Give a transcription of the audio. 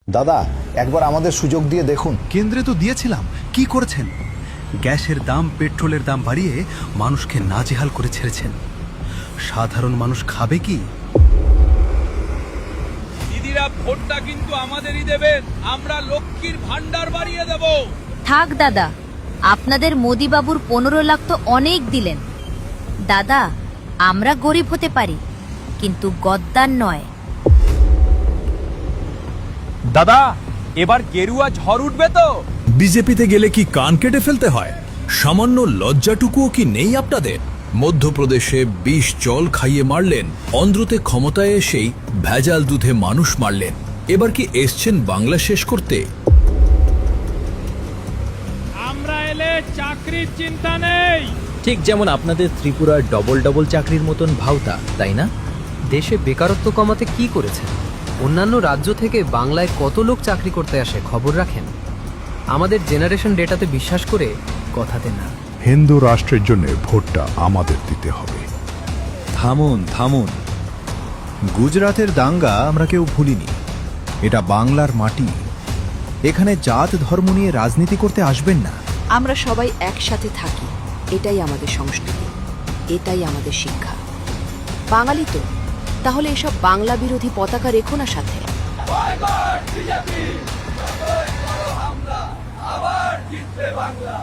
দাদা, একবার আমাদের সুযোগ দিয়ে দেখুন। কেন্দ্রে তো দিয়েছিলাম, কি করেছেন? গ্যাসের দাম, পেট্রোলের দাম বাড়িয়ে মানুষকে নাজেহাল করে ছেড়েছেন। সাধারণ মানুষ খাবে কি? দিদিরা, ভোটটা কিন্তু আমাদেরই দেবেন। আমরা লক্ষ্মীর ভান্ডার বাড়িয়ে দেব। থাক দাদা, আপনাদের মোদিবাবুর 15 লাখ তো অনেক দিলেন। দাদা, আমরা গরিব হতে পারি, কিন্তু গদ্দার নয়। দাদা, এবার গেরুয়া ঝড় উঠবে তো? বিজেপিতে গেলে কি কান কেটে ফেলতে হয়? সামান্য লজ্জাটুকুও কি নেই আপনাদের? মধ্যপ্রদেশে বিষ জল খাইয়ে মারলেন, অন্ধ্রতে ক্ষমতায় এসেই ভেজাল দুধে মানুষ মারলেন। এবার কি এসছেন বাংলা শেষ করতে? আমরা এলে চাকরির চিন্তা নেই। ঠিক যেমন আপনাদের ত্রিপুরার ডবল ডবল চাকরির মতন ভাওতা, তাই না? দেশে বেকারত্ব কমাতে কি করেছে? অন্যান্য রাজ্য থেকে বাংলায় কত লোক চাকরি করতে আসে খবর রাখেন? আমাদের জেনারেশন ডেটাতে বিশ্বাস করে কথাতে না। হিন্দু রাষ্ট্রের জন্য ভোটটা আমাদের দিতে হবে। থামুন থামুন, গুজরাতের দাঙ্গা আমরা কেউ ভুলিনি। এটা বাংলার মাটি। এখানে জাত ধর্ম নিয়ে রাজনীতি করতে আসবেন না। আমরা সবাই একসাথে থাকি, এটাই আমাদের সংস্কৃতি, এটাই আমাদের শিক্ষা। বাঙালি তো, তাহলে এসব বাংলা বিরোধী পতাকা রেখো না সাথে। আবার জিতবে বাংলা।